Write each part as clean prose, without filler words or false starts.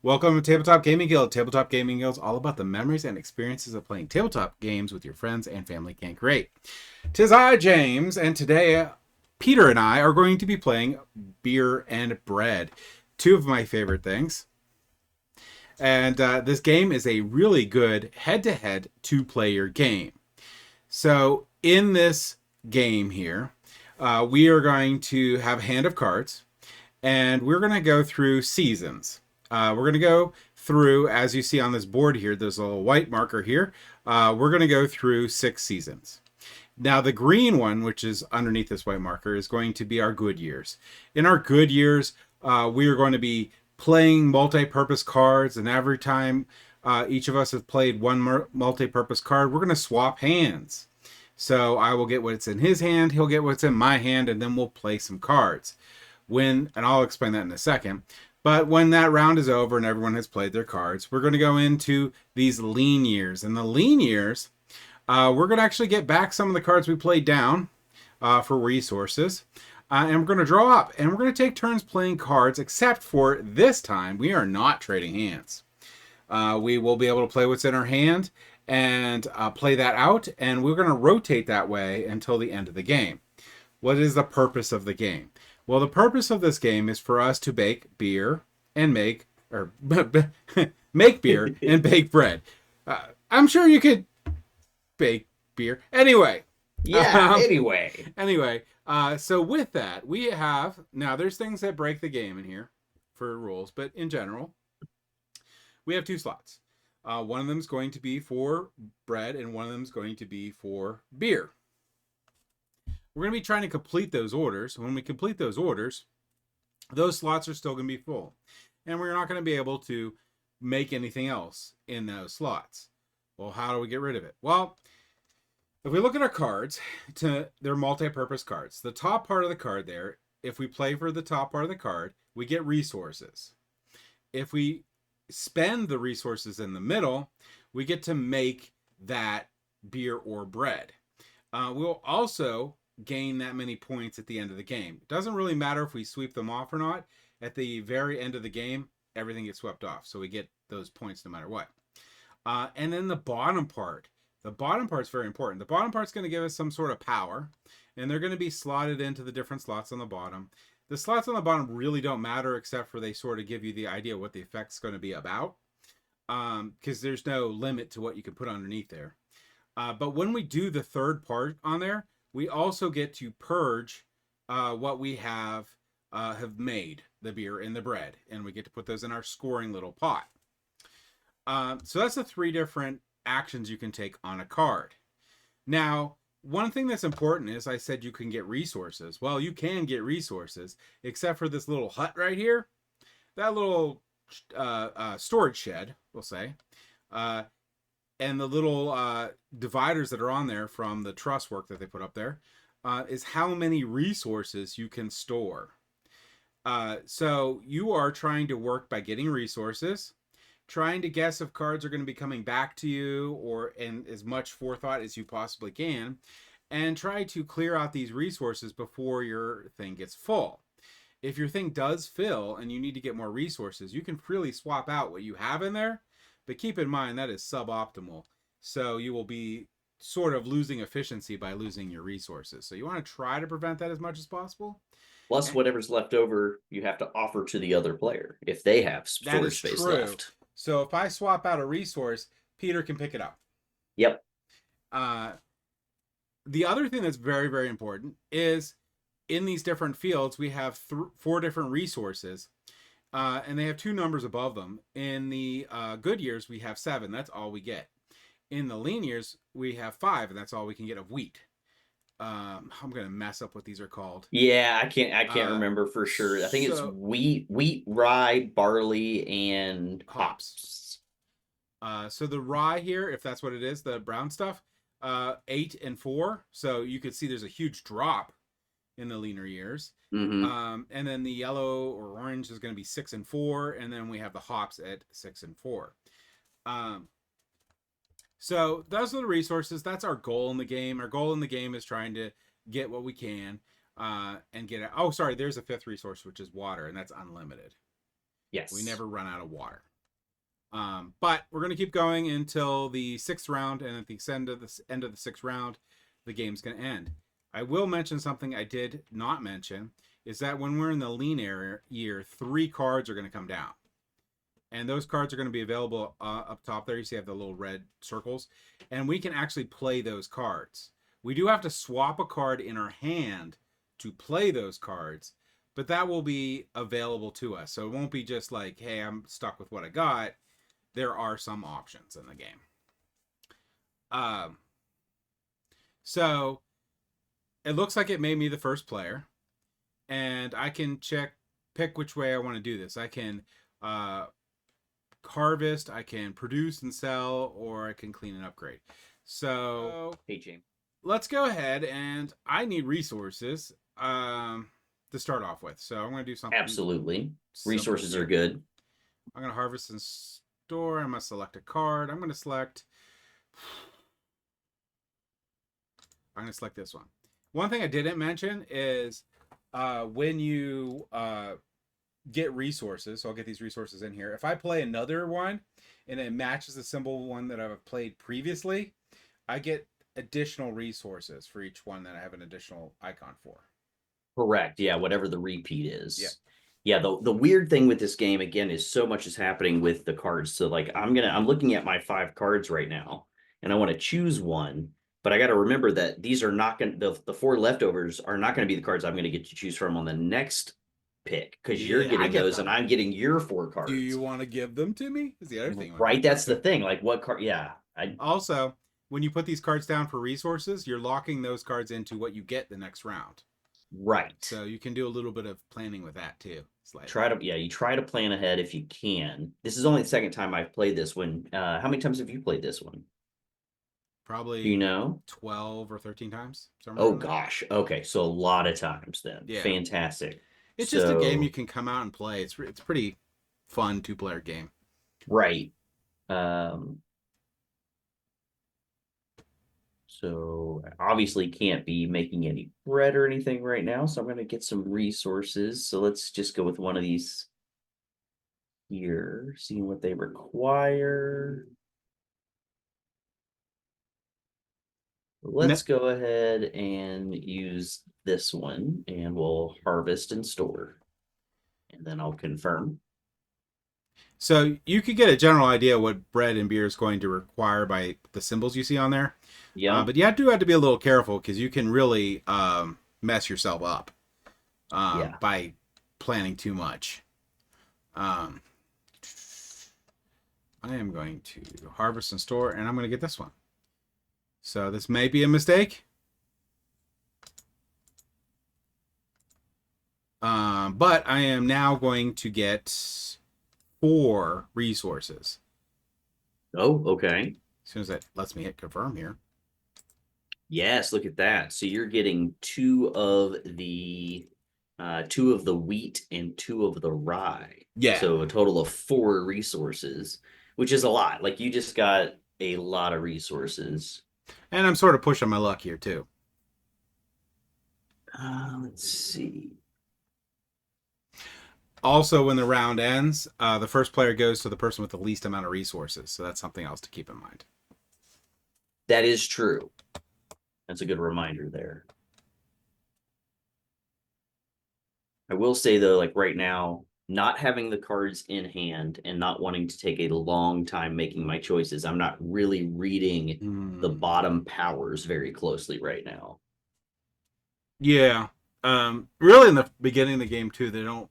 Welcome to Tabletop Gaming Guild. Tabletop Gaming Guild is all about the memories and experiences of playing tabletop games with your friends and family can create. Tis I, James, and today Peter and I are going to be playing Beer and Bread, two of my favorite things. And this game is a really good head-to-head two-player game. So in this game here, we are going to have a hand of cards, and we're going to go through seasons. We're going to go through, as you see on this board here, there's a little white marker here. We're going to go through 6 seasons. Now, the green one, which is underneath this white marker, is going to be our good years. In our good years, we are going to be playing multi-purpose cards, and every time each of us has played one multi-purpose card, we're going to swap hands. So I will get what's in his hand, he'll get what's in my hand, and then we'll play some cards. And I'll explain that in a second. But when that round is over and everyone has played their cards, we're going to go into these lean years. And the lean years, we're going to actually get back some of the cards we played down for resources. And we're going to draw up. And we're going to take turns playing cards, except for this time, we are not trading hands. We will be able to play what's in our hand and play that out. And we're going to rotate that way until the end of the game. What is the purpose of the game? Well, the purpose of this game is for us to bake beer and make beer and bake bread. I'm sure you could bake beer. Anyway. Yeah, Anyway, so with that, we have, now there's things that break the game in here for rules, but in general, we have 2 slots. One of them is going to be for bread and one of them is going to be for beer. We're going to be trying to complete those orders. When we complete those orders, those slots are still going to be full. And we're not going to be able to make anything else in those slots. Well, how do we get rid of it? Well, if we look at our cards, they're multi-purpose cards. The top part of the card there, if we play for the top part of the card, we get resources. If we spend the resources in the middle, we get to make that beer or bread. We'll also gain that many points at the end of the game. It doesn't really matter if we sweep them off or not. At the very end of the game, everything gets swept off. So we get those points no matter what. And then the bottom part. The bottom part's very important. The bottom part's going to give us some sort of power. And they're going to be slotted into the different slots on the bottom. The slots on the bottom really don't matter except for they sort of give you the idea what the effect's going to be about. Because there's no limit to what you can put underneath there. But when we do the third part on there, we also get to purge what we have made, the beer and the bread. And we get to put those in our scoring little pot. So that's the 3 different actions you can take on a card. Now, one thing that's important is I said you can get resources. Well, you can get resources, except for this little hut right here. That little storage shed, we'll say. And the little dividers that are on there from the truss work that they put up there is how many resources you can store. So you are trying to work by getting resources, trying to guess if cards are going to be coming back to you or in as much forethought as you possibly can, and try to clear out these resources before your thing gets full. If your thing does fill and you need to get more resources, you can freely swap out what you have in there. But keep in mind, that is suboptimal. So you will be sort of losing efficiency by losing your resources. So you want to try to prevent that as much as possible. Plus, whatever's left over, you have to offer to the other player if they have storage space left. So if I swap out a resource, Peter can pick it up. Yep. The other thing that's very, very important is in these different fields, we have 4 different resources. And they have 2 numbers above them. In the good years, we have 7. That's all we get. In the lean years, we have 5, and that's all we can get of wheat. I'm going to mess up what these are called. Yeah, I can't remember for sure. I think it's wheat, rye, barley, and hops. So the rye here, if that's what it is, the brown stuff, 8 and 4. So you could see there's a huge drop in the leaner years. Mm-hmm. And then the yellow or orange is going to be 6 and 4, and then we have the hops at 6 and 4. So those are the resources. That's our goal in the game. Our goal in the game is trying to get what we can and get it. Oh, sorry, there's a 5th resource, which is water, and that's unlimited. Yes. We never run out of water. But we're going to keep going until the 6th round, and at the end of the 6th round, the game's going to end. I will mention something I did not mention, is that when we're in the lean year, 3 cards are going to come down. And those cards are going to be available up top there. You see I have the little red circles. And we can actually play those cards. We do have to swap a card in our hand to play those cards, but that will be available to us. So it won't be just like, hey, I'm stuck with what I got. There are some options in the game. So it looks like it made me the first player. And I can pick which way I want to do this. I can harvest, I can produce and sell, or I can clean and upgrade. So let's go ahead, and I need resources to start off with. So I'm going to do something. Absolutely. Resources are good. I'm going to harvest and store. I'm going to select a card. I'm going to select this one. One thing I didn't mention is when you get resources, so I'll get these resources in here. If I play another one and it matches the symbol one that I've played previously, I get additional resources for each one that I have an additional icon for. Correct. Yeah, whatever the repeat is. Yeah. Yeah, the weird thing with this game again is so much is happening with the cards. So like I'm looking at my 5 cards right now, and I want to choose one, but I got to remember that these are not going to the 4 leftovers are not going to be the cards I'm going to get to choose from on the next pick, because you're getting those and I'm getting your 4 cards. Do you want to give them to me? Is the other thing. Right, that's the thing. Like what card? Yeah. Also, when you put these cards down for resources, you're locking those cards into what you get the next round. Right. So you can do a little bit of planning with that too. You try to plan ahead if you can. This is only the second time I've played this one. How many times have you played this one? Probably 12 or 13 times. Oh gosh. Okay, so a lot of times then. Yeah. Fantastic. It's just a game you can come out and play. It's pretty fun 2-player game. Right. So obviously can't be making any bread or anything right now. So I'm going to get some resources. So let's just go with one of these here, seeing what they require. Let's go ahead and use this one, and we'll harvest and store. And then I'll confirm. So you could get a general idea what bread and beer is going to require by the symbols you see on there. Yeah. But you do have to be a little careful, because you can really mess yourself up by planning too much. I am going to harvest and store, and I'm going to get this one. So this may be a mistake. But I am now going to get 4 resources. Oh, okay. As soon as that lets me hit confirm here. Yes, look at that. So you're getting 2 of the wheat and 2 of the rye. Yeah. So a total of 4 resources, which is a lot. Like you just got a lot of resources. And I'm sort of pushing my luck here too. Let's see. Also, when the round ends, the first player goes to the person with the least amount of resources. So that's something else to keep in mind. That is true. That's a good reminder there. I will say, though, like right now, not having the cards in hand and not wanting to take a long time making my choices, I'm not really reading the bottom powers very closely right now. Yeah. Really, in the beginning of the game, too, they don't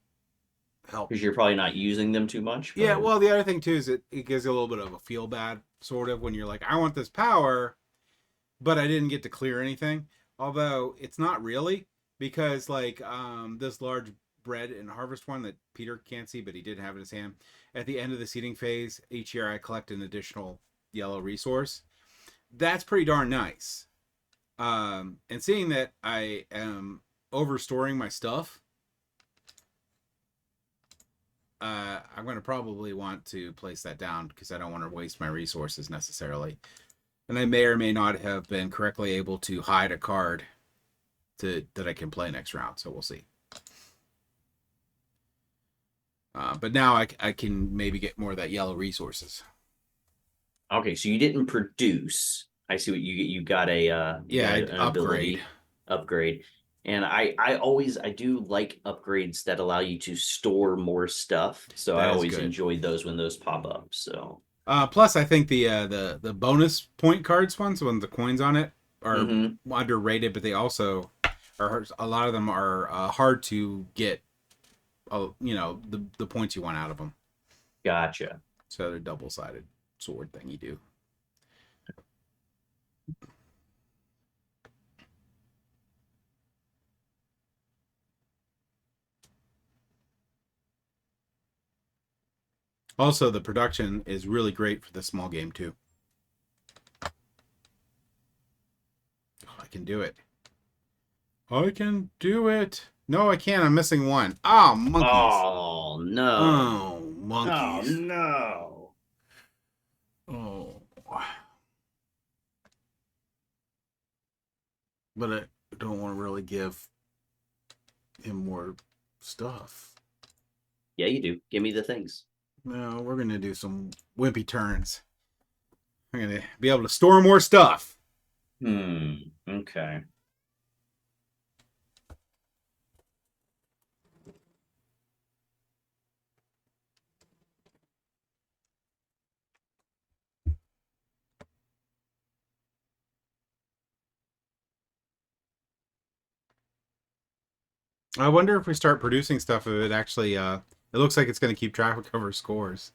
help. Because you're probably not using them too much. Yeah, well, the other thing, too, is it gives you a little bit of a feel bad, sort of, when you're like, I want this power, but I didn't get to clear anything. Although it's not really, because like this large bread and harvest one that Peter can't see, but he did have in his hand. At the end of the seeding phase, each year I collect an additional yellow resource. That's pretty darn nice. And seeing that I am overstoring my stuff, I'm going to probably want to place that down, because I don't want to waste my resources necessarily. And I may or may not have been correctly able to hide a card that I can play next round. So we'll see. But now I can maybe get more of that yellow resources. Okay, so you didn't produce. I see what you get. You got Yeah, I'd an upgrade. ability upgrade. And I do like upgrades that allow you to store more stuff. So I That is always good. enjoy those when those pop up. So Plus, I think the bonus point cards ones, when the coins on it, are hmm underrated, but they also are a lot of them are hard to get. The points you want out of them. Gotcha. So they're double sided sword thing you do. Also, the production is really great for the small game too. Oh, I can do it. I can do it. No, I can't. I'm missing one. Ah, monkeys. Oh no. Oh, Oh monkeys. no. Oh. But I don't want to really give him more stuff. Yeah, you do. Give me the things. No, we're going to do some wimpy turns. I'm going to be able to store more stuff. Okay. I wonder if we start producing stuff, if it actually, it looks like it's going to keep track of our scores.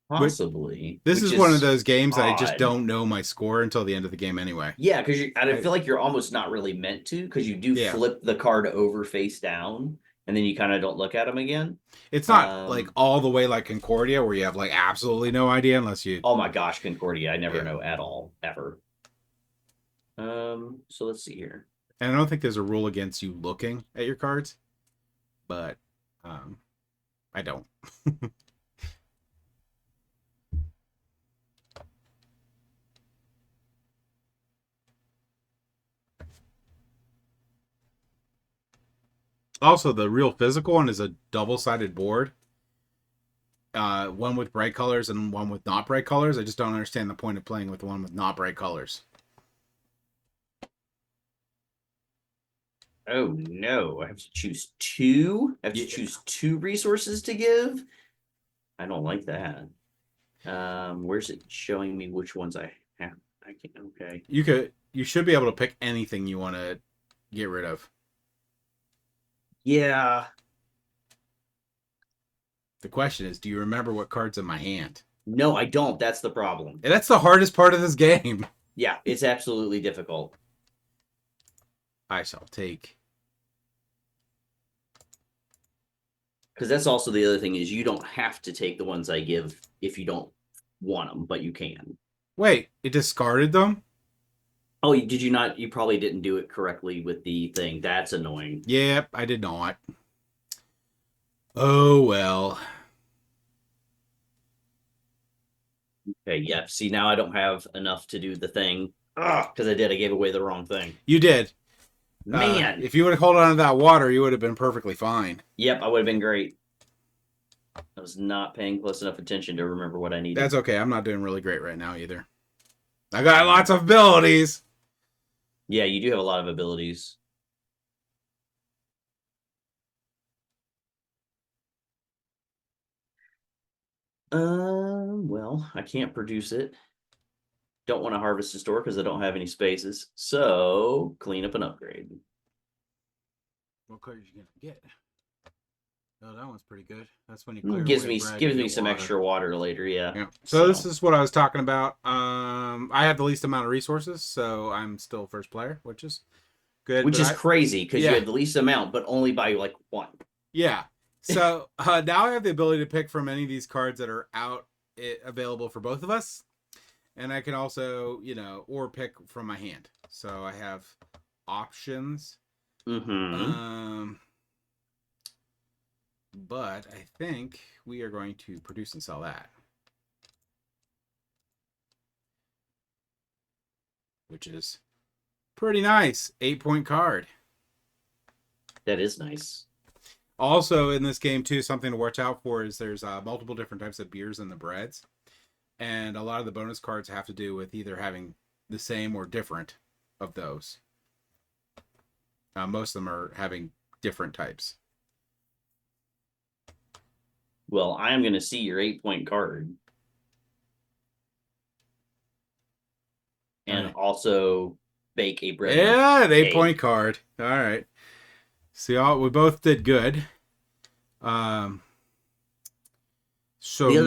But Possibly, this which is one of is those games that I just odd. don't know my score until the end of the game anyway. Yeah, because I I, feel like you're almost not really meant to, because you do yeah. flip the card over face down, and then you kind of don't look at them again. It's not like Um, all the way like Concordia where you have like absolutely no idea unless you. oh my gosh, Concordia, I never Yeah. know at all, ever. So let's see here. And I don't think there's a rule against you looking at your cards, but um, I don't. Also, the real physical one is a double sided board. One with bright colors and one with not bright colors. I just don't understand the point of playing with the one with not bright colors. Oh no, I have to choose two. I have to Yeah. choose two resources to give. I don't like that. Where's it showing me which ones I have? I can't. Okay. You should be able to pick anything you want to get rid of. Yeah. The question is, do you remember what cards in my hand? No, I don't. That's the problem. And that's the hardest part of this game. Yeah, it's absolutely difficult. I shall take. Because that's also the other thing is you don't have to take the ones I give if you don't want them, but you can. Wait, it discarded them? Oh, did you not? You probably didn't do it correctly with the thing. That's annoying. Yep, I did not. Oh well. Okay, yeah. See, now I don't have enough to do the thing. Because I did. I gave away the wrong thing. You did. Man. If you would have held on to that water, you would have been perfectly fine. Yep, I would have been great. I was not paying close enough attention to remember what I needed. That's okay. I'm not doing really great right now either. I got lots of abilities. Yeah, you do have a lot of abilities. Well, I can't produce it. Don't want to harvest a store because I don't have any spaces. So clean up and upgrade. What color are you gonna get? Oh, that one's pretty good. That's when you clear Gives away me bread, you gives me get some water. extra water later. Yeah. Yeah. So this is what I was talking about. I have the least amount of resources, so I'm still first player, which is good. Which But is crazy because you yeah, have the least amount, but only by like one. yeah. So now I have the ability to pick from any of these cards that are available for both of us, and I can also, or pick from my hand. So I have options. Mm-hmm. But I think we are going to produce and sell that, which is pretty nice. 8-point card. That is nice. Also, in this game too, something to watch out for is there's multiple different types of beers in the breads, and a lot of the bonus cards have to do with either having the same or different of those. Most of them are having different types. Well, I am going to see your 8-point card. And Right. also bake a bread. Yeah, an 8-point card. All right. See, we both did good. So the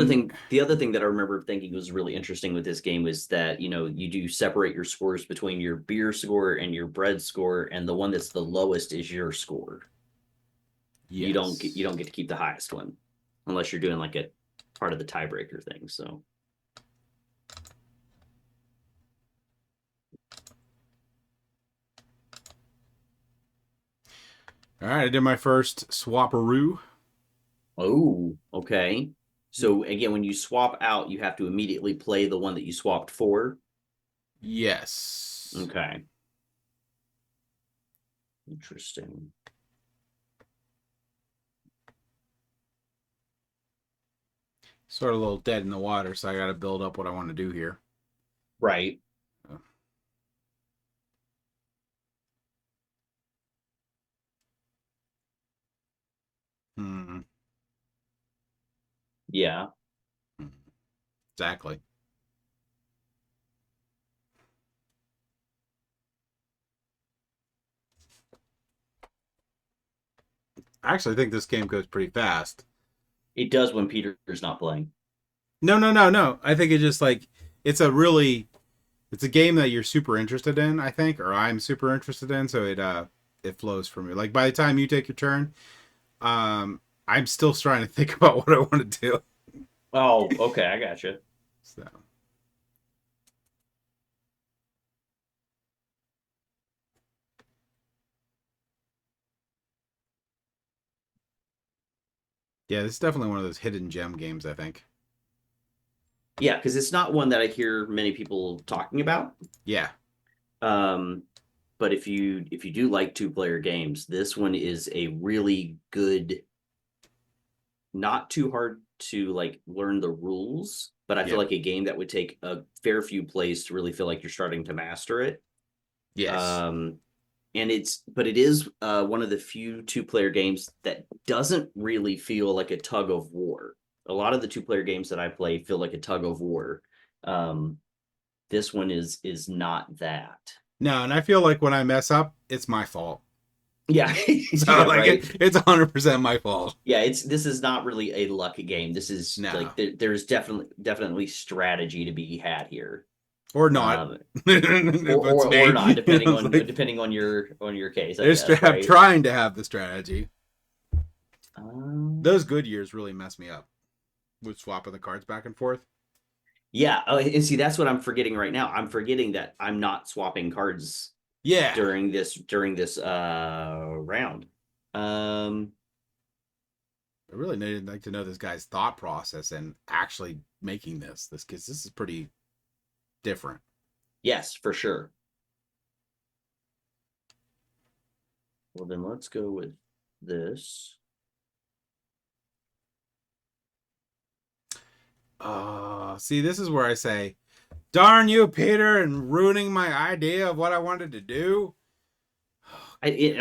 other thing that I remember thinking was really interesting with this game was that, you know, you do separate your scores between your beer score and your bread score, and the one that's the lowest is your score. yes. You don't get to keep the highest one unless you're doing like a part of the tiebreaker thing. So all right, I did my first swaparoo. oh, okay. So again, when you swap out, you have to immediately play the one that you swapped for. Yes. Okay. Interesting. Sort of a little dead in the water, so I got to build up what I want to do here. Right. Hmm. Yeah. Exactly. I actually think this game goes pretty fast. It does when Peter's not playing. No. I think it's just like it's a game that you're super interested in, I think, or I'm super interested in, so it flows for me. Like by the time you take your turn, I'm still trying to think about what I want to do. Oh, okay, I gotcha. So yeah, this is definitely one of those hidden gem games, I think. Yeah, because it's not one that I hear many people talking about. Yeah. Um, but if you do like 2-player games, this one is a really good, not too hard to like learn the rules, but I feel Yep. like a game that would take a fair few plays to really feel like you're starting to master it. Yes. Um, and it is one of the few 2-player games that doesn't really feel like a tug of war. A lot of the 2-player games that I play feel like a tug of war. Um, this one is not that. No, and I feel like when I mess up, it's my fault. Yeah, So yeah, like right. it's 100% my fault. Yeah, this is not really a luck game. This is No. like there's definitely strategy to be had here. Or not. Um, If it's or me. not, It's like depending on your case, I guess, I'm right? trying to have the strategy. Um, Those good years really mess me up with swapping the cards back and forth. yeah. Oh, and see, that's what I'm forgetting right now. I'm forgetting that I'm not swapping cards Yeah. during this round. Um, I really need like to know this guy's thought process and actually making this because this is pretty different. yes, for sure. Well, then let's go with this. See, this is where I say, "Darn you, Peter," and ruining my idea of what I wanted to do. How did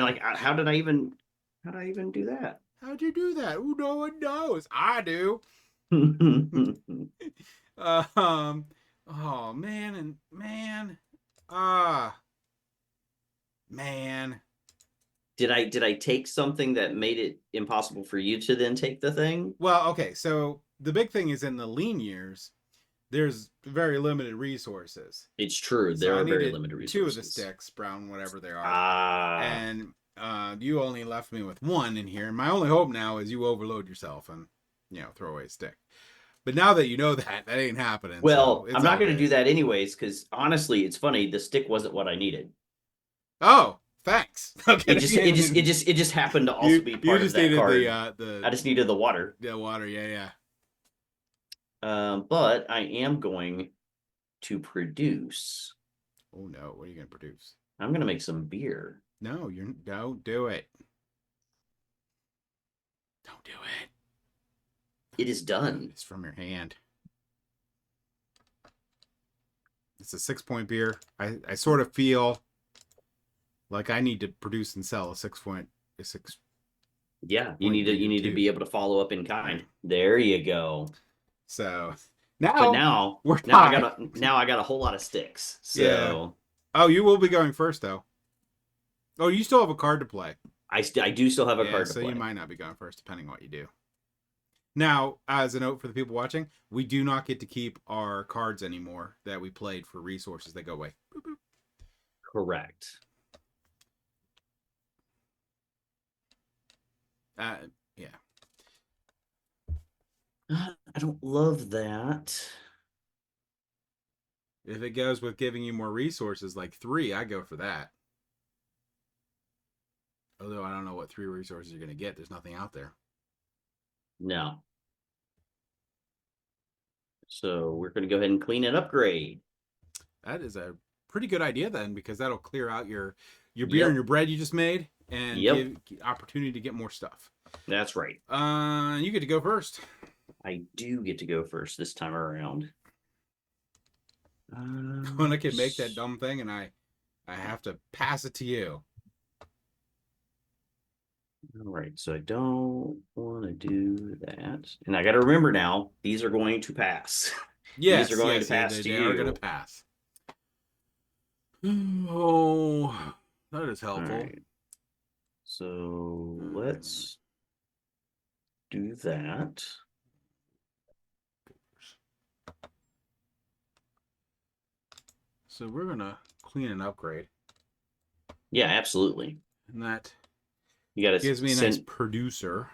I even do that? How'd you do that? Ooh, no one knows. I do. Um. Oh man, and man. Ah, man. Did I take something that made it impossible for you to then take the thing? Well, okay. So the big thing is in the lean years, there's very limited resources. It's true. So There I are very needed limited 2 of the resources. sticks, brown, whatever they are, Ah, and you only left me with 1 in here. And my only hope now is you overload yourself and throw away a stick. But now that you know that ain't happening. So well, it's I'm not all going to do good. that anyways because honestly, it's funny. The stick wasn't what I needed. Oh, thanks. Okay. It just happened to also be You part of just that needed card. the I just needed the water. water. Yeah. But I am going to produce. Oh no, what are you gonna produce? I'm going to make some beer. No, you don't do it. It is done. It's from your hand. It's a 6-point beer. I sort of feel like I need to produce and sell a 6-point. Yeah, you need to be able to follow up in kind. Right. There you go. So but now I got a whole lot of sticks. So yeah. Oh, you will be going first though. Oh, you still have a card to play. I do still have a card to play. So you might not be going first, depending on what you do. Now, as a note for the people watching, we do not get to keep our cards anymore that we played for resources. They go away. Boop, boop. Correct. Yeah. I don't love that. If it goes with giving you more resources, like 3, I go for that. Although I don't know what 3 resources you're going to get. There's nothing out there. No. So we're going to go ahead and clean and upgrade. That is a pretty good idea then, because that'll clear out your beer and your bread you just made and give opportunity to get more stuff. That's right. You get to go first. I do get to go first this time around. When I can make that dumb thing and I have to pass it to you. All right, so I don't want to do that. And I got to remember now, these are going to pass. Yes, these are going to pass to you. They are going to pass. Oh, that is helpful. Right. So let's do that. So we're going to clean and upgrade. Yeah, absolutely. And that gives me a nice producer.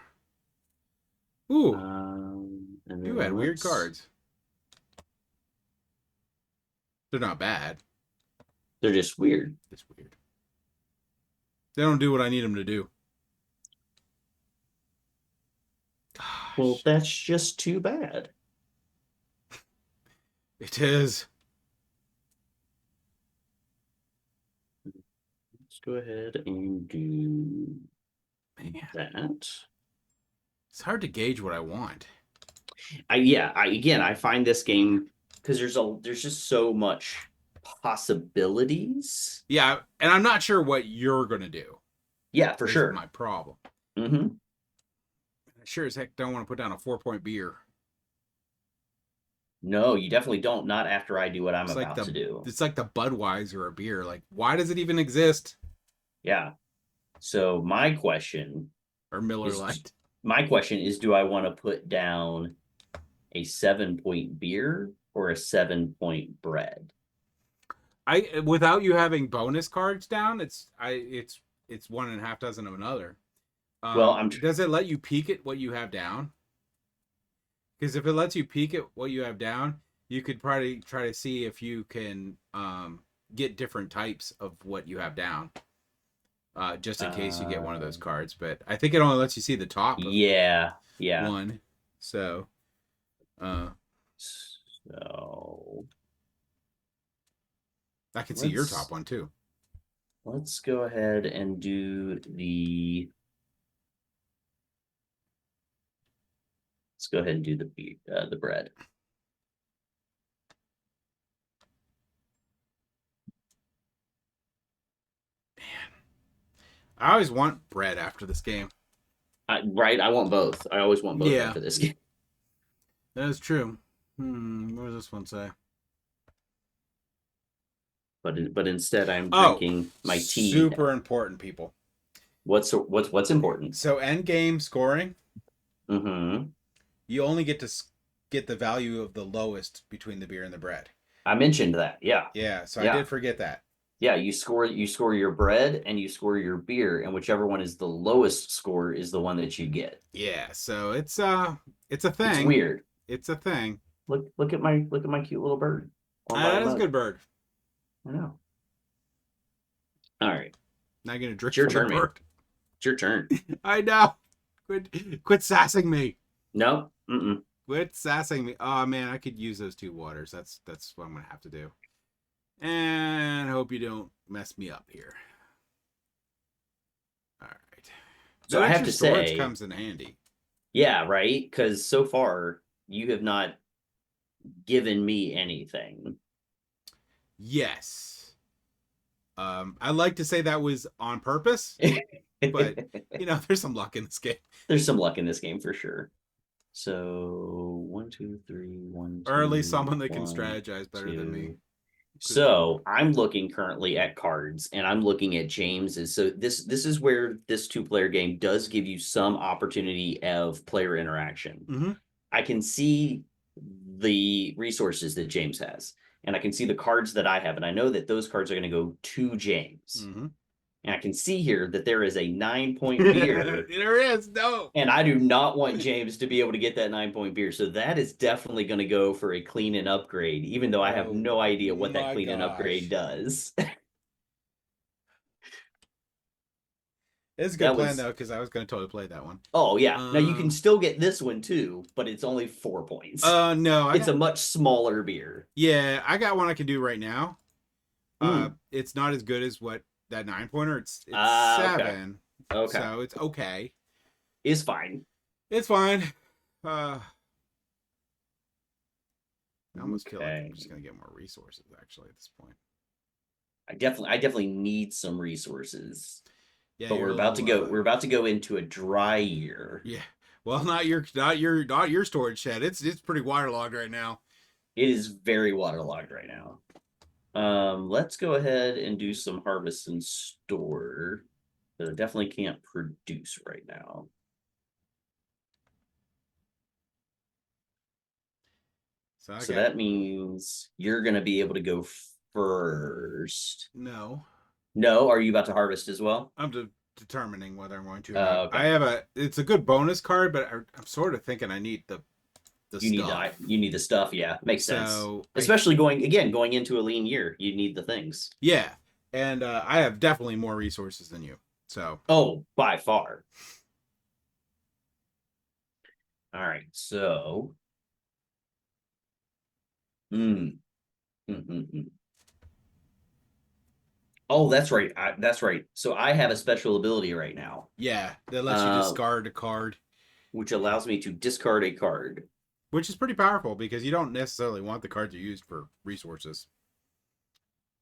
Ooh. You had weird cards. They're not bad. They're just weird. It's weird. They don't do what I need them to do. Gosh. Well, that's just too bad. It is. Let's go ahead and do that. It's hard to gauge what I want. I find this game because there's just so much possibilities. Yeah, and I'm not sure what you're gonna do. Yeah, for sure. My problem. Mm-hmm. I sure as heck don't want to put down a 4-point beer. No, you definitely don't. Not after I do what I'm about to do. It's like the Budweiser a beer. Like, why does it even exist? Yeah. So my question, or Miller Lite. My question is, do I want to put down a 7-point beer or a 7-point bread? Without you having bonus cards down, it's 1.5 dozen of another. Well, does it let you peek at what you have down? Because if it lets you peek at what you have down, you could probably try to see if you can get different types of what you have down. Just in case you get one of those cards. But I think it only lets you see the top of one. So I can see your top one too. Let's go ahead and do the the bread. I always want bread after this game. Right, I want both. I always want both after this game. That is true. What does this one say? But instead, I'm drinking my tea. Super important, people. What's important? So end game scoring. Mm-hmm. You only get to get the value of the lowest between the beer and the bread. I mentioned that. Yeah. Yeah. So I did forget that. Yeah, you score your bread and you score your beer, and whichever one is the lowest score is the one that you get. Yeah, so it's a thing. It's weird. It's a thing. Look at my cute little bird. That is a good bird. I know. All right. Now you're gonna drink your turn, bird. It's your turn. I know. Quit sassing me. No. Mm-mm. Quit sassing me. Oh man, I could use those 2 waters. That's what I'm gonna have to do. And I hope you don't mess me up here. All right. So I have to say, comes in handy. Yeah, right. Because so far you have not given me anything. Yes. I like to say that was on purpose, but there's some luck in this game. There's some luck in this game for sure. So 1, 2, 3, 1, Or at least 2, someone that can 1, strategize better than me. 2. Because So I'm looking currently at cards, and I'm looking at James's. So this is where this two-player game does give you some opportunity of player interaction. mm-hmm. I can see the resources that James has, and I can see the cards that I have, and I know that those cards are going to go to James. Mm-hmm. And I can see here that there is a 9-point beer, There is no. and I do not want James to be able to get that 9-point beer. So that is definitely going to go for a clean and upgrade, even though I have Oh no idea what that my clean and upgrade gosh. does. It's a good That plan was though, because I was going to totally play that one. Oh yeah. Now you can Um. still get this one too, but it's only 4 points. No, I It's a got. much smaller beer. Yeah, I got one I can do right now. Mm. It's not as good as what that 9-pointer. It's Okay. 7, Okay. so it's okay. Is fine. It's fine. I almost feel like I'm Okay. just gonna get more resources actually at this point. I definitely need some resources. Yeah, But you're a little. we're about to go into a dry year. Yeah. Well, not your storage shed. It's pretty waterlogged right now. It is very waterlogged right now. Let's go ahead and do some harvest and store. But I definitely can't produce right now. So I So got that means you're gonna be able to go first. no. No, are you about to harvest as well? Determining whether I'm going to or not. I Okay. have it's a good bonus card, but I'm sort of thinking I need the stuff. You need the stuff. Yeah, makes sense. So Especially going into a lean year, you need the things. yeah, and I have definitely more resources than you. So Oh, by far. All right. So, mm, mm. Oh, that's right. That's right. So I have a special ability right now, yeah, that lets you uh, discard a card, which allows me to discard a card. which is pretty powerful because you don't necessarily want the cards you used for resources.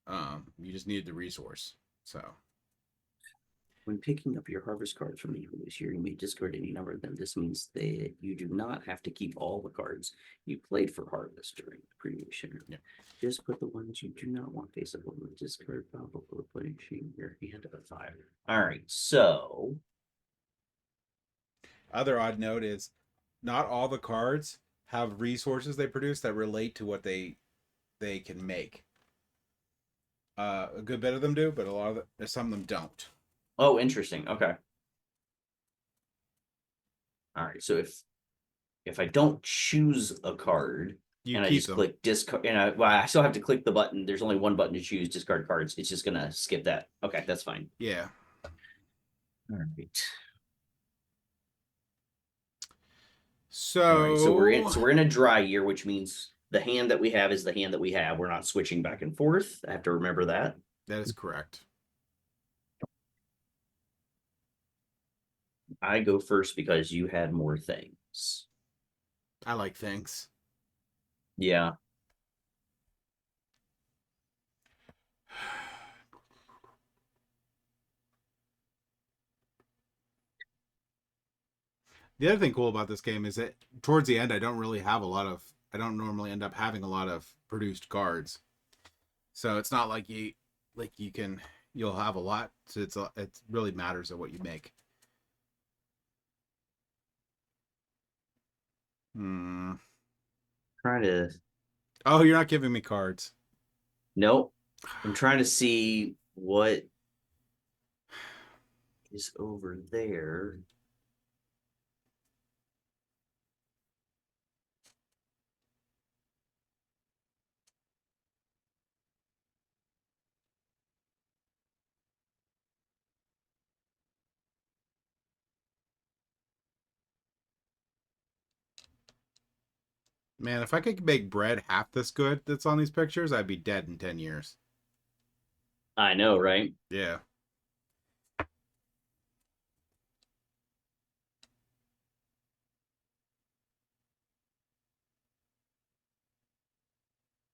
You just need the resource. So When picking up your harvest cards from the previous year, you may discard any number of them. This means that you do not have to keep all the cards you played for harvest during the previous year. yeah. Just put the ones you do not want face up on the discard pile before putting your hand to the fire. All right, so Other odd note is not all the cards have resources they produce that relate to what they can make. A good bit of them do, but a lot of some of them don't. interesting. Okay. All right, so if I don't choose a card You and I keep just them. click discard, and I still have to click the button. There's only one button to choose, discard cards. It's just gonna skip that. Okay, that's fine. Yeah. All right. All right, so So we're in a dry year, which means the hand that we have is the hand that we have. We're not switching back and forth. I have to remember that. that is correct. I go first because you had more things. I like things. Yeah. The other thing cool about this game is that towards the end, I don't really have a lot of. I don't normally end up having a lot of produced cards, so it's not like you can you'll have a lot. So it really matters at what you make. Hmm. Trying to Oh, you're not giving me cards. Nope. I'm trying to see what is over there. Man, if I could make bread half this good that's on these pictures, I'd be dead in 10 years. I know, right? Yeah.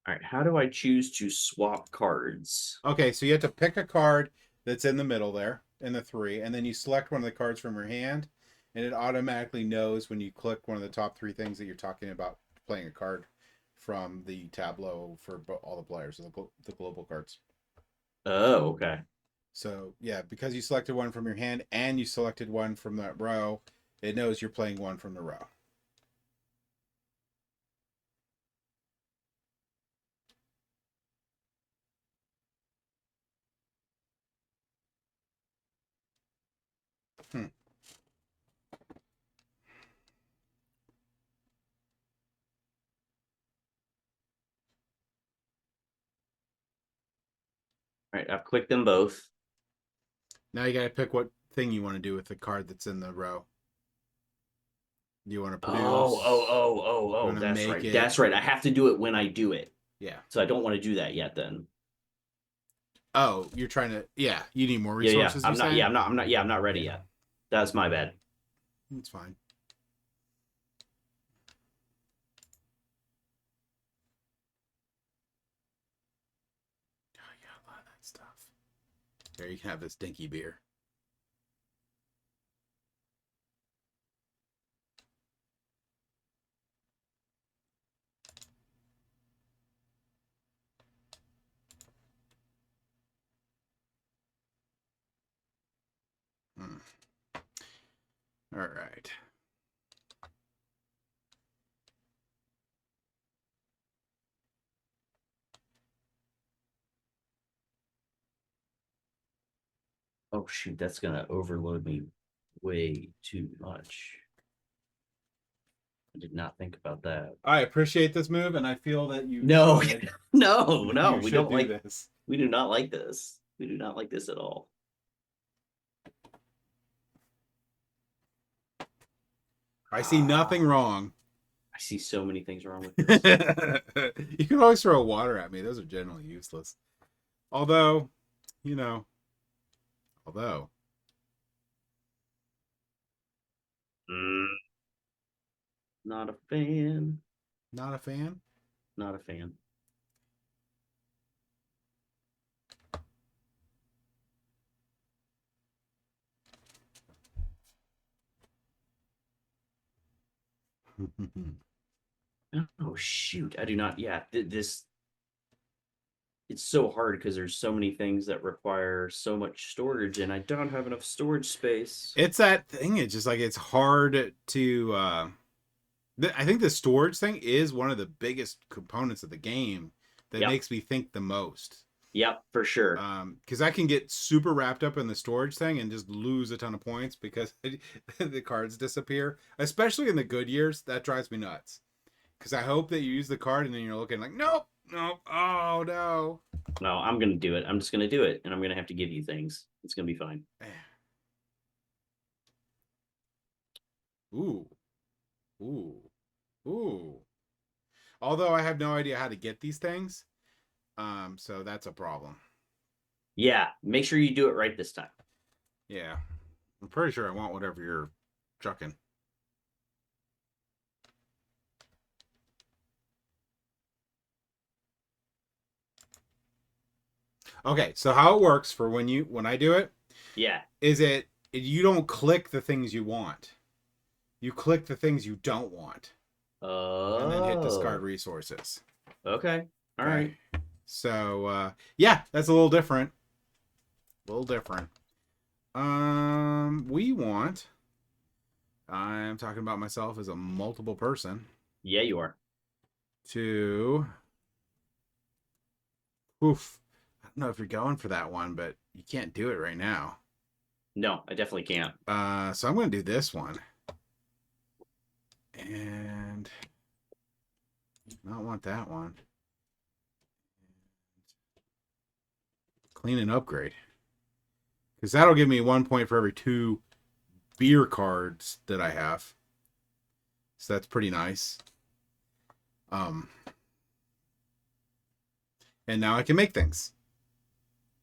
All right. How do I choose to swap cards? Okay, so you have to pick a card that's in the middle there, in the three, and then you select one of the cards from your hand, and it automatically knows when you click one of the top three things that you're talking about playing a card from the tableau for all the players, the global cards. Oh, okay. So yeah, because you selected one from your hand and you selected one from that row, it knows you're playing one from the row. Hmm. All right. I've clicked them both. Now you got to pick what thing you want to do with the card that's in the row. Do you want to Oh, oh, produce? oh, oh, You oh. want to That's make right. it? That's right. I have to do it when I do it. Yeah. So I don't want to do that yet then. Oh, you're trying to. Yeah, you need more Yeah, yeah. resources. You I'm not, yeah, saying? I'm not ready Yeah, yet. That's my bad. it's fine. Oh, yeah, a lot of that stuff. There, you can have this dinky beer. Mm. All right. Oh shoot, that's gonna overload me way too much. I did not think about that. I appreciate this move, and I feel that you No, should. no, no. You We should don't do like. this. We do not like this. We do not like this at all. I see nothing Ah, wrong. I see so many things wrong with this. You can always throw water at me. Those are generally useless. Although, you know, although. Mm, not a fan. Not a fan. Not a fan. Oh shoot, I do not. Yeah, this. It's so hard because there's so many things that require so much storage, and I don't have enough storage space. It's that thing. It's just like it's hard to. I think the storage thing is one of the biggest components of the game that Yep. makes me think the most. Yep, for sure. Because I can get super wrapped up in the storage thing and just lose a ton of points because the cards disappear. Especially in the good years, that drives me nuts. Because I hope that you use the card and then you're looking like, nope, nope, oh no. No, I'm gonna do it. I'm just gonna do it, and I'm gonna have to give you things. It's gonna be fine. Ooh, ooh, ooh. Although I have no idea how to get these things, so that's a problem. Yeah, make sure you do it right this time. Yeah, I'm pretty sure I want whatever you're chucking. Okay, so how it works for when I do it Yeah. is you don't click the things you want. You click the things you don't want and then hit discard Oh. resources. Okay. All Okay. right. So yeah, that's a little different. A little different. We want I'm talking about myself as a multiple person Yeah, you are. to oof. I don't know if you're going for that one, but you can't do it right now. No, I definitely can't. So I'm gonna do this one. And not want that one. Clean and upgrade. Because that'll give me 1 point for every 2 beer cards that I have. So that's pretty nice. And now I can make things.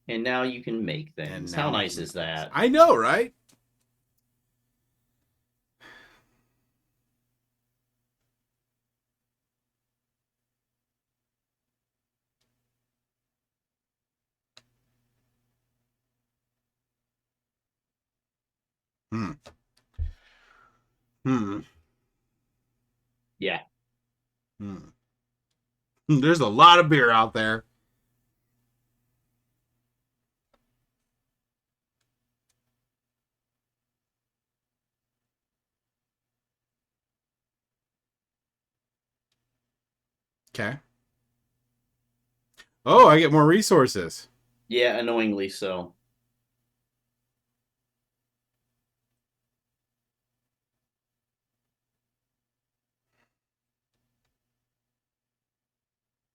And now you can make And things. now How I nice can is make things. that? I know, right? Hmm. Hmm. Yeah. Hmm. There's a lot of beer out there. Okay. Oh, I get more resources. Yeah, annoyingly so.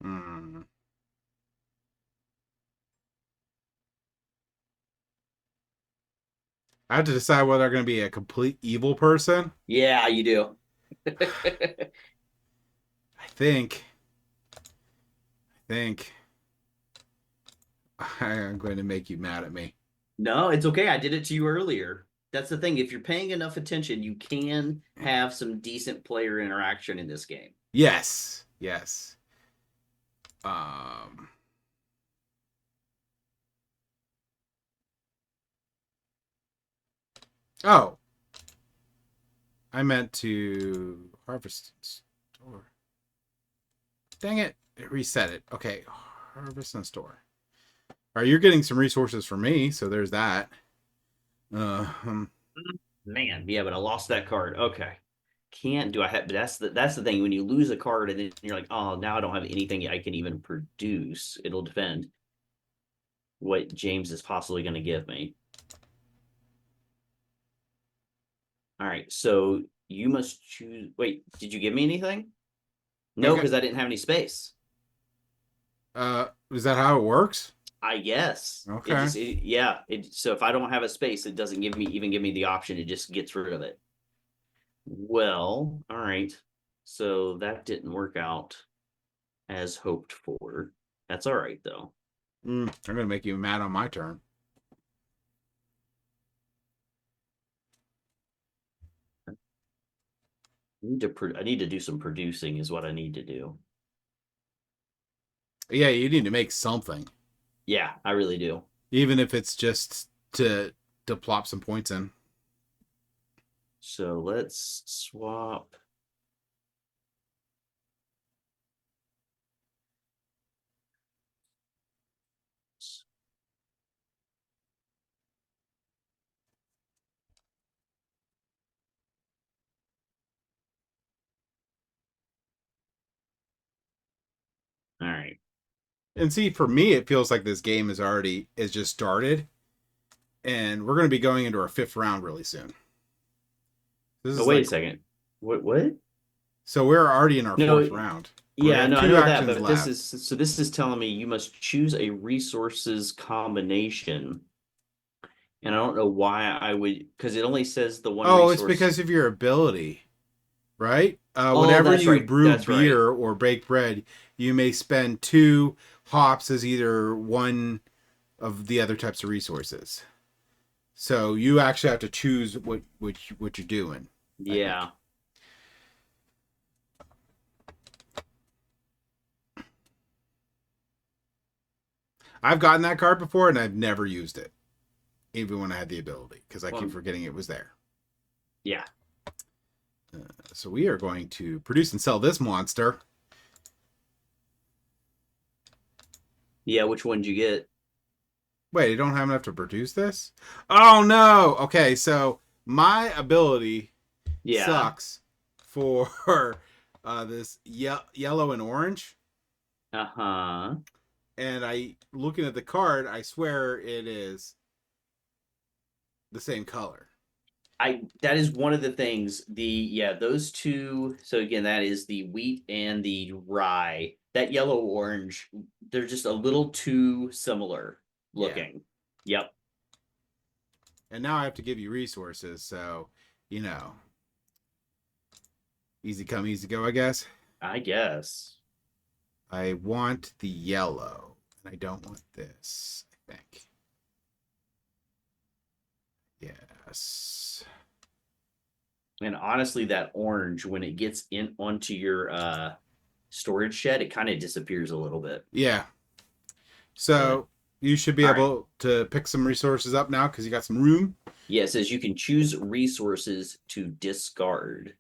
Hmm. I have to decide whether I'm going to be a complete evil person. Yeah, you do. I think. I think I'm going to make you mad at me. No, it's okay. I did it to you earlier. That's the thing. If you're paying enough attention, you can have some decent player interaction in this game. Yes. Yes. Um. Oh, I meant to harvest store. Dang it! It reset it. Okay, harvest and store. All right, you're getting some resources from me, so there's that. Uh, um, Man, yeah, but I lost that card. Okay. Can't do I have that's the thing. When you lose a card and then you're like, oh, now I don't have anything I can even produce. It'll depend what James is possibly going to give me. All right, so you must choose. Wait, did you give me anything? No, okay. because I didn't have any space. Is that how it works? I guess it Okay. just yeah. So if I don't have a space, it doesn't give me the option. It just gets rid of it. Well, all right. So that didn't work out as hoped for. That's all right though. I'm gonna make you mad on my turn. I need to do some producing is what I need to do. Yeah, you need to make something, Yeah, I really do. even if it's just to plop some points in. So let's swap. All right. And see, for me, it feels like this game is just started, and we're gonna be going into our fifth round really soon. This Oh, is wait a like second. What? so we're already in our No, fourth round. We yeah, have no, I two know that, actions but this left. is so this is telling me you must choose a resources combination. And I don't know why I would because it only says the one Oh, it's resource. because of your ability, right? Oh, Whenever that's you right. brew That's right. beer or bake bread, you may spend two hops as either one of the other types of resources. So you actually have to choose what you're doing. I think Yeah. I've gotten that card before and I've never used it, even when I had the ability, because I keep Well, forgetting it was there. yeah. So we are going to produce and sell this monster. Yeah, which one did you get? Wait, you don't have enough to produce this? Oh no! Okay, so my ability Yeah. sucks for this yellow and orange. Uh-huh. And I looking at the card, I swear it is the same color. I that is one of the things. Those two. So again, that is the wheat and the rye. That yellow orange, they're just a little too similar Yeah. looking. Yep. And now I have to give you resources, so you know, easy come, easy go, I guess. I guess. I want the yellow, and I don't want this, I think. Yes. And honestly, that orange, when it gets in onto your storage shed, it kind of disappears a little bit. Yeah. But So You should be All right. able to pick some resources up now because you got some room. Yeah, it says you can choose resources to discard.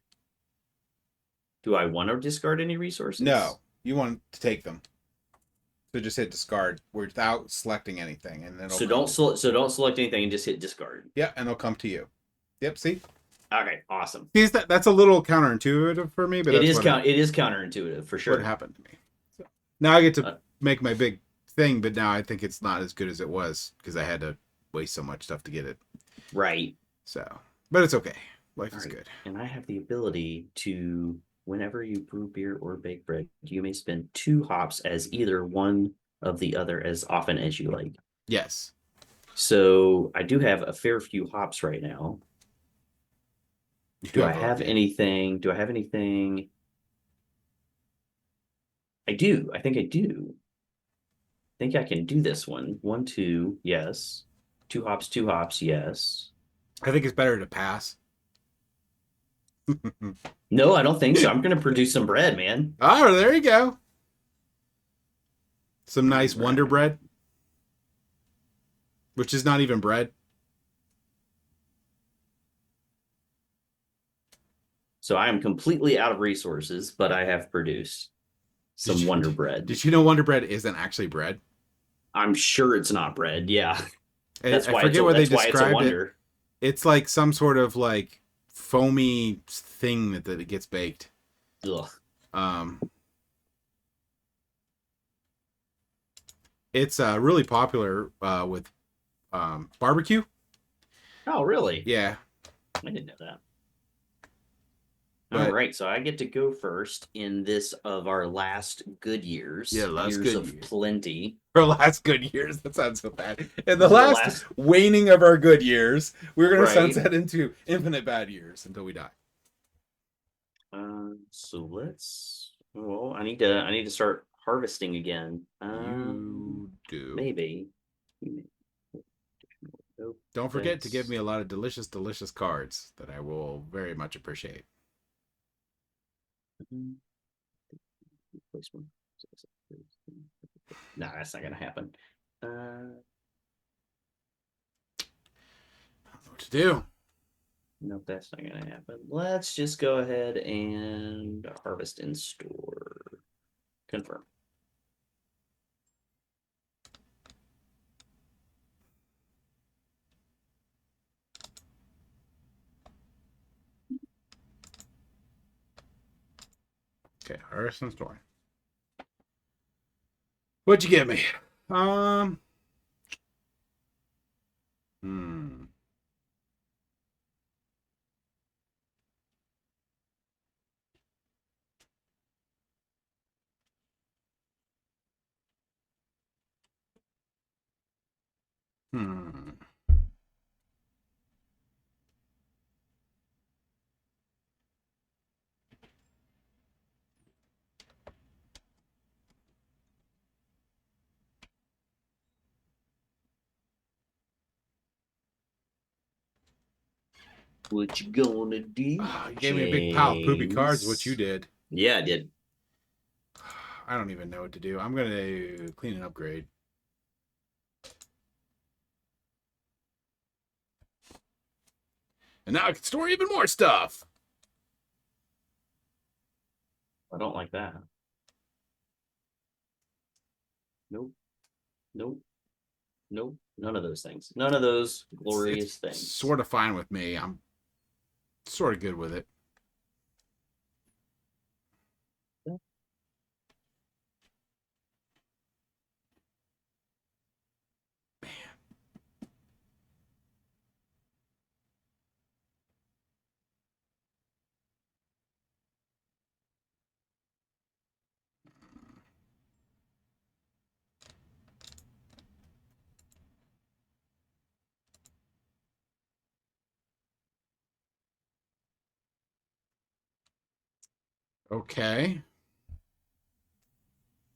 Do I want to discard any resources? No, you want to take them. So just hit discard without selecting anything, and then it'll So come don't to. so don't select anything and just hit discard. Yeah, and it'll come to you. Yep. See, Okay, awesome. see that's a little counterintuitive for me, but It that's is it is counterintuitive for what sure. happened to me. So now I get to Uh, make my big thing, but now I think it's not as good as it was because I had to waste so much stuff to get it. right. So, but it's okay. Life All is right. good. And I have the ability to, whenever you brew beer or bake bread, you may spend 2 hops as either one of the other as often as you like. Yes. So I do have a fair few hops right now. Do I have Yeah. anything? Do I have anything? I do. I think I do. I think I can do this one. 1, 2, yes. 2 hops, yes. I think it's better to pass. No, I don't think so. I'm gonna produce some bread, man. Oh, there you go. Some All nice Wonder right. Bread, which is not even bread. So I am completely out of resources, but I have produced Did some you Wonder Bread. did you know Wonder Bread isn't actually bread? I'm sure it's not bread. Yeah, I forget what they that's why it's a described it. wonder. It's like some sort of like foamy thing that it gets baked. Ugh. Um, it's really popular with barbecue. Oh, really? Yeah, I didn't know that. All but right, so I get to go first in this of our last good yeah, years, last years good of years. plenty. Our last good years. That sounds so bad. In the This is the last last, waning of our good years, we're gonna right? sunset into infinite bad years until we die. So let's. Well, I need to start harvesting again. You do. Maybe. Nope. Don't forget to give That's me a lot of delicious, delicious cards that I will very much appreciate. placement. No, that's not gonna happen. What to do? Nope, that's not gonna happen. Let's just go ahead and harvest in store. Confirm. Okay, Harrison Story. What'd you give me? Um. Hmm. Hmm. What you gonna do, Oh, you gave me a big pile of poopy cards. What you James? did? Yeah, I did. I don't even know what to do. I'm gonna clean and upgrade. And now I can store even more stuff. I don't like that. Nope. Nope. Nope. None of those things. None of those It's glorious things. sort of fine with me. I'm sort of good with it. Okay.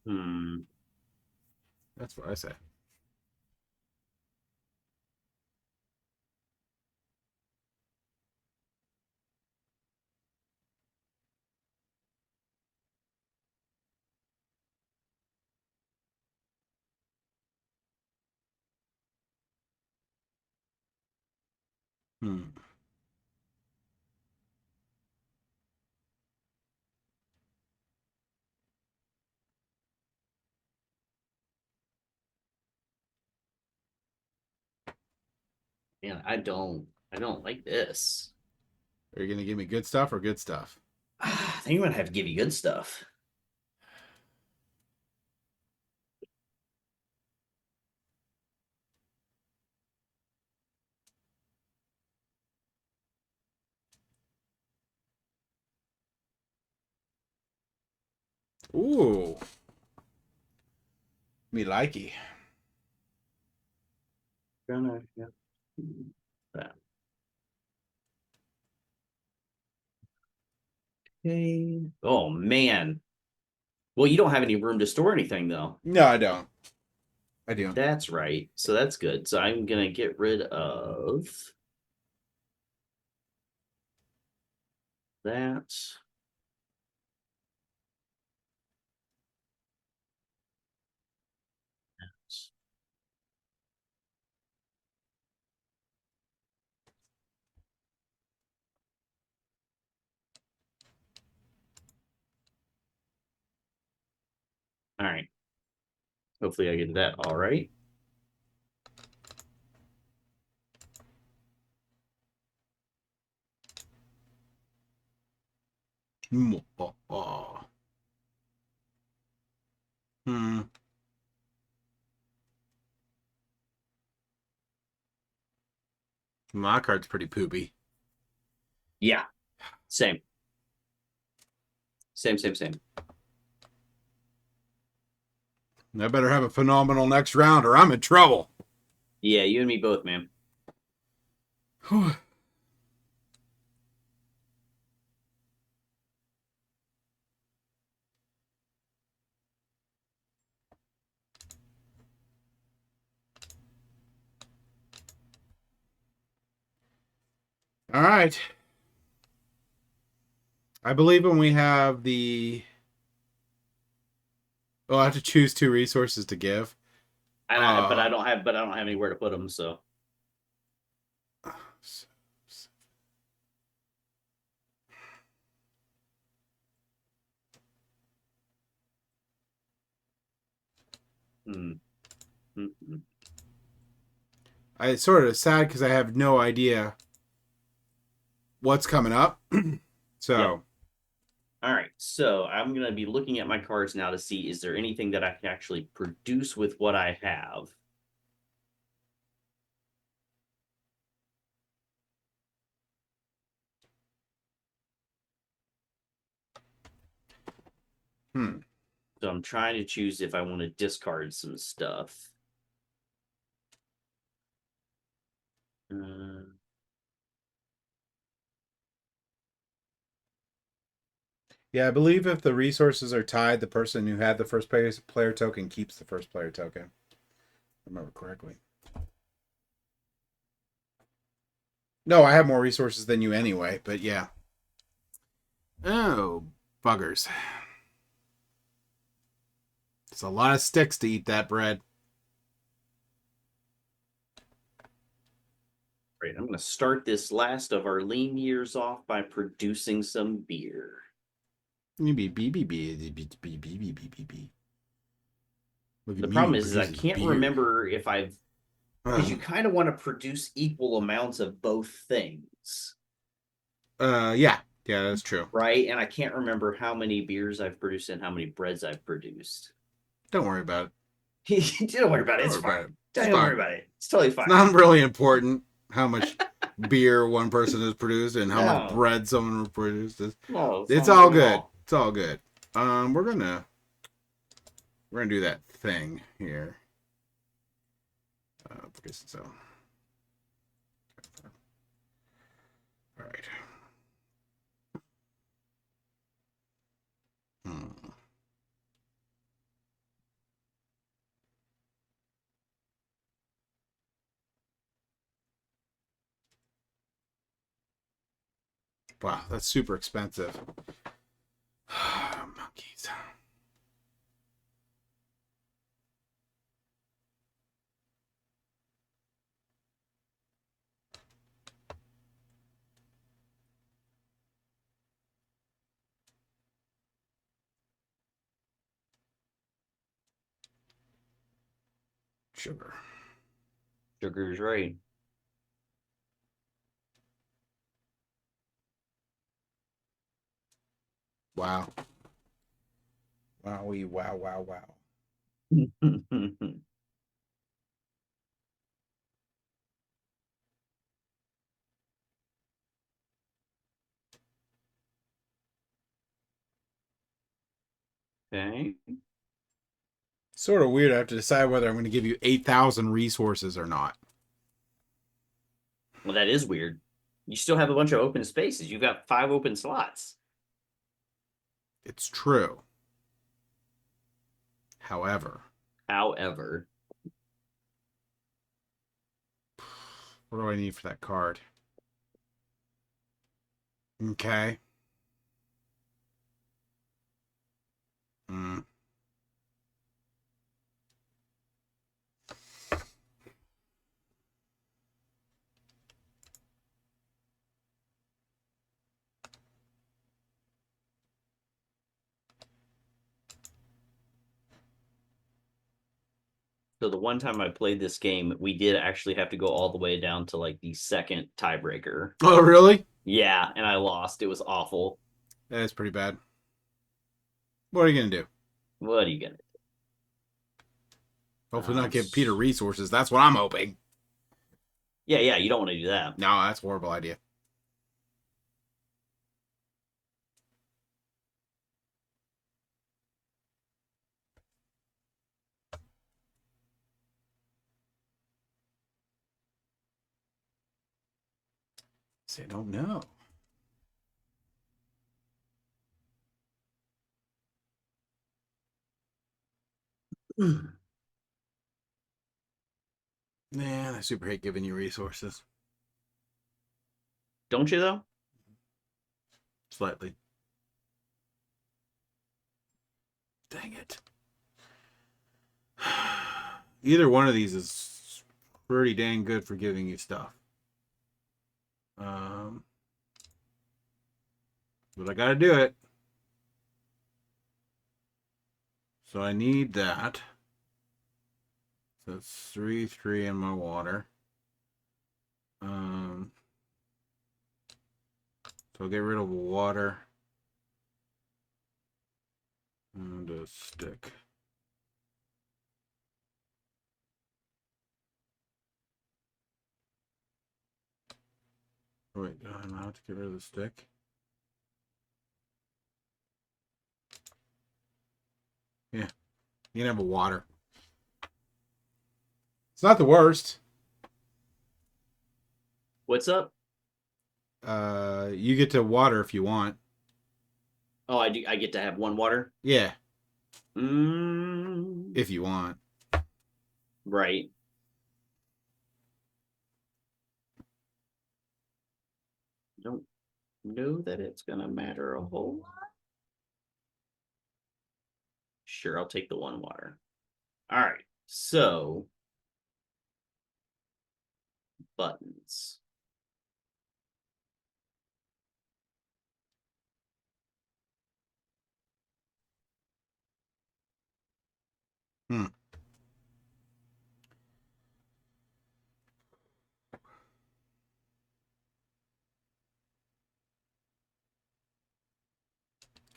Hmm. That's what I said. Hmm. Man, I don't like this. Are you going to give me good stuff or good stuff? I think I'm gonna have to give you good stuff. Ooh. Me likey. Gonna have that. Okay. Oh man. Well, you don't have any room to store anything though. No, I don't. I do. That's right. So that's good. So I'm gonna get rid of that. All right. Hopefully I get that all right. Hmm. My card's pretty poopy. Yeah. Same. Same. I better have a phenomenal next round or I'm in trouble. Yeah, you and me both, man. All right. I believe when we have the... Oh, I have to choose two resources to give. But Uh, I don't have anywhere to put them. So hmm. Mm-hmm. I sort of sad because I have no idea what's coming up. Yep. So, All right. So I'm gonna be looking at my cards now to see is there anything that I can actually produce with what I have. hmm. So I'm trying to choose if I want to discard some stuff. Uh, Yeah, I believe if the resources are tied, the person who had the first player token keeps the first player token. If I remember correctly. No, I have more resources than you anyway, but yeah. Oh, buggers. It's a lot of sticks to eat that bread. Right, I'm going to start this last of our lean years off by producing some beer. Look at The me problem is I producing can't beer. remember if I've because you kind of want to produce equal amounts of both things, Yeah, that's true. right? And I can't remember how many beers I've produced and how many breads I've produced. Don't worry about Don't worry about it. Don't It's worry about fine. it. It's Don't worry fine. about it. It's totally It's fine. not really important how much beer one person has produced and how much No, bread someone has produced. no, it's It's not all important at good. all. It's all good. We're gonna do that thing here. So, all right. Hmm. Wow, that's super expensive. Monkeys. Sugar. Sugar's right. Wow. Wowie, wow, wow, wow. Okay. Sort of weird. I have to decide whether I'm going to give you 8,000 resources or not. Well, that is weird. You still have a bunch of open spaces. You've got 5 open slots. It's true. However, However, what do I need for that card? Okay. Hmm. so the one time I played this game, we did actually have to go all the way down to like the second tiebreaker. Oh, really? Yeah, and I lost. It was awful. That is pretty bad. What are you going to do? What are you gonna do? Hopefully not give Peter resources. That's what I'm hoping. Yeah, you don't want to do that. No, that's a horrible idea. See, I don't know. Man, I super hate giving you resources. Don't you though? Slightly. Dang it. Either one of these is pretty dang good for giving you stuff. But I gotta do it. So I need that. So it's 3 in my water. So I'll get rid of water. And a stick. Wait, do I not have to get rid of the stick? Yeah. You can have a water. It's not the worst. What's up? You get to water if you want. Oh, I do. I get to have 1 water. Yeah, Mm, if you want. right. Don't know that it's gonna matter a whole lot. Sure, I'll take the 1 water. All right. So buttons. Hmm.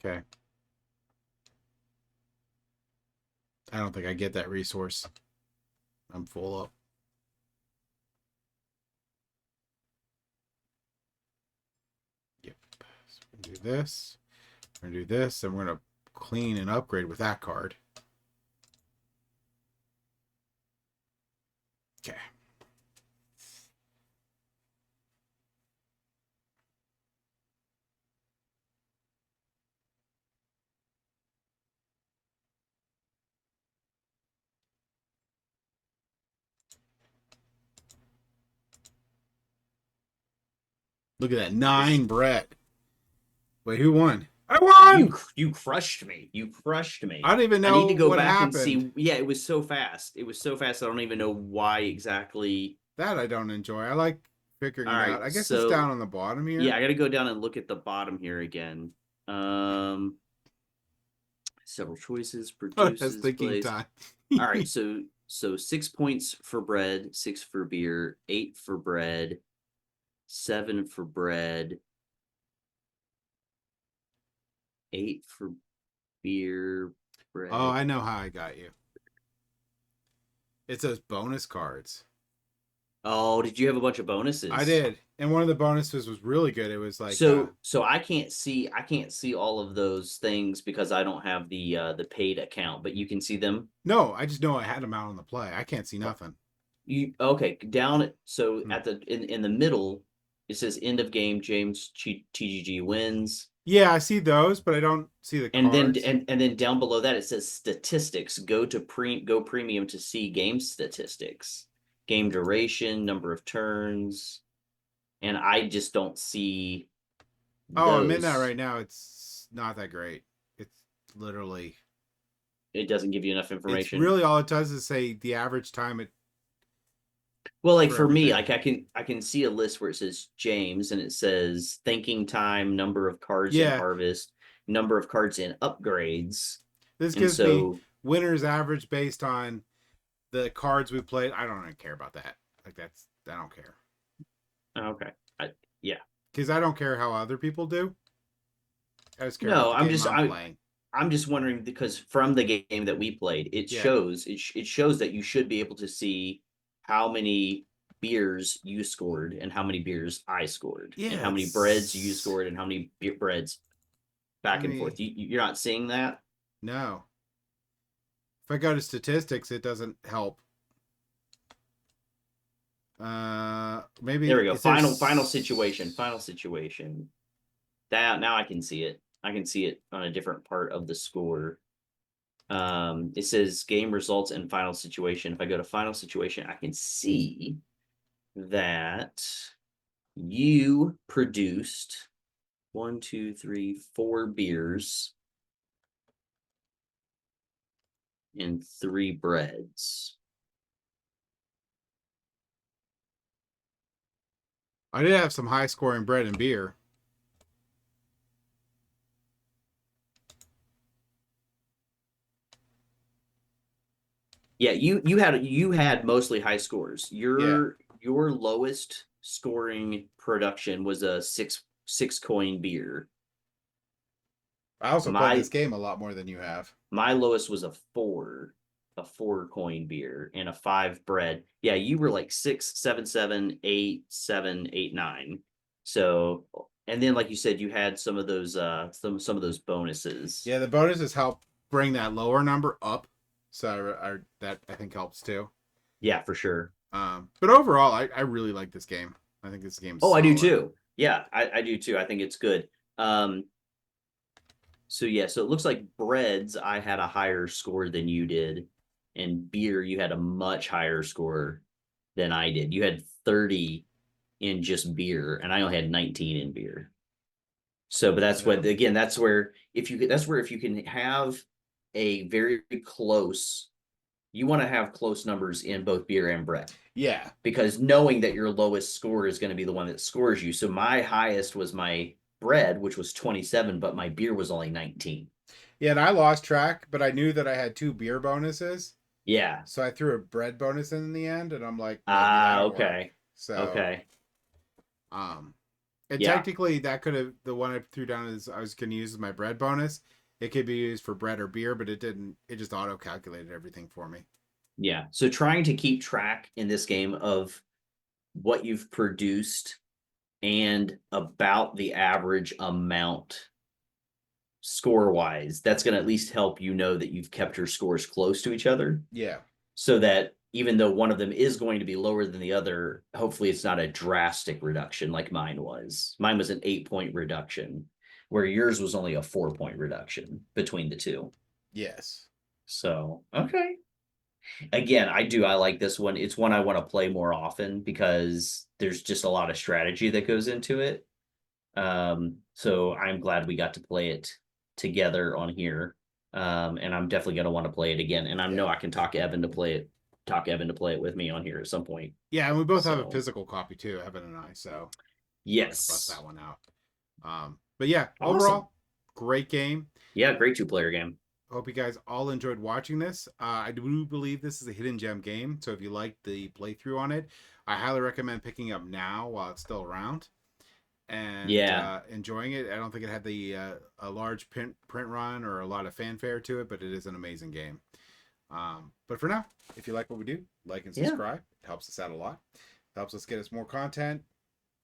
Okay. I don't think I get that resource. I'm full up. Yep. So we're gonna do this. We're gonna do this, and we're gonna clean and upgrade with that card. Okay. Look at that 9 bread. Wait, who won? I won. You crushed me. You crushed me. I don't even I know need to go what back happened. and see. Yeah, it was so fast. It was so fast. I don't even know why exactly. That I don't enjoy. I like figuring All it right, out. I guess so it's down on the bottom here. yeah, I got to go down and look at the bottom here again. Several choices, Oh, that's produces, thinking plays. time. All right, so So 6 points for bread, 6 for beer, 8 for bread, 7 for bread, 8 for beer, Oh, bread. I know how I got you. It's those bonus cards. Oh, did you have a bunch of I bonuses? did, and one of the bonuses was really good. It was like, So I can't see all of those things because I don't have the paid account, but you can see them. no, I just know I had them out on the play. I can't see nothing. You okay, down so Hmm. at the in the middle it says end of game James TGG wins. Yeah, I see those, but I don't see the And then cards. and then down below that it says statistics. Go premium to see game statistics, game duration, number of turns, and I just don't see Oh, I'm in that those. right now. It's not that great. It's literally, It doesn't give you enough it's information. really all it does is say the average time it Well, like for for me, everything. like I can see a list where it says James and it says thinking time, number of cards in Yeah, harvest, number of cards in upgrades. this And gives me so, winners average based on the cards we played. I don't even care about that. Like I don't care okay. Yeah. because I don't care how other people do. I just care about No, the game I'm playing. I'm just wondering because from the game that we played, Yeah. it shows that you should be able to see how many beers you scored and how many beers I scored and Yeah, how many breads you it's. scored and how many breads Let back and me. forth. You're not seeing that? No. If I go to statistics, it doesn't help. There Maybe we go. is there? Final situation. Final situation. That now I can see it. I can see it on a different part of the score. It says game results and final situation. If I go to final situation, I can see that you produced 1, 2, 3, 4 beers and 3 breads. I did have some high scoring bread and beer. Yeah, you had mostly high scores. Yeah. Your lowest scoring production was a six coin beer. I also played My this game a lot more than you have. my lowest was a 4 coin beer and a 5 bread. Yeah, you were like 6, 7, 7, 8, 7, 8, 9. So and then like you said, you had some of those some of those bonuses. Yeah, the bonuses help bring that lower number up. So that I think helps too. Yeah, for sure. But overall, I really like this game. I think this game's Oh, I do solid. too. Yeah, I do too. I think it's good. So yeah, so it looks like breads I had a higher score than you did, and beer you had a much higher score than I did. You had 30 in just beer, and I only had 19 in beer. So, but that's Yeah. what again, that's where if you can have a very close, you want to have close numbers in both beer and bread Yeah. because knowing that your lowest score is going to be the one that scores you. So my highest was my bread, which was 27, but my beer was only 19. Yeah, and I lost track, but I knew that I had two beer bonuses. Yeah. So I threw a bread bonus in the end, and I'm like, maybe that'll work. Okay. So, Okay. um, and Yeah. technically that could have the one I threw down is I was going to use as my bread bonus. It could be used for bread or beer, but it didn't. It just auto calculated everything for me. Yeah. So trying to keep track in this game of what you've produced and about the average amount score wise, that's going to at least help you know that you've kept your scores close to each other Yeah. so that even though one of them is going to be lower than the other, hopefully it's not a drastic reduction like mine was. Mine was an 8 point reduction, where yours was only a 4 point reduction between the two. Yes. So, okay. Again, I like this one. It's one I want to play more often because there's just a lot of strategy that goes into it. So I'm glad we got to play it together on here. And I'm definitely gonna want to play it again. And I know Yeah. I can talk Evan to play it with me on here at some point. Yeah, and we both have a So physical copy too, Evan and I. So we can bust yes. that one out. But yeah, Awesome. overall, great game. Yeah, great 2 player game. Hope you guys all enjoyed watching this. I do believe this is a hidden gem game, so if you like the playthrough on it, I highly recommend picking up now while it's still around and Yeah. enjoying it. I don't think it had the a large print run or a lot of fanfare to it, but it is an amazing game. But for now, if you like what we do, like and Yeah. subscribe. It helps us out a lot. It helps us get us more content,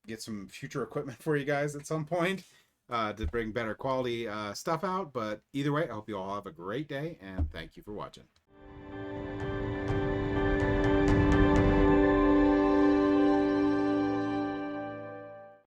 get some future equipment for you guys at some point to bring better quality stuff out. But either way, I hope you all have a great day, and thank you for watching.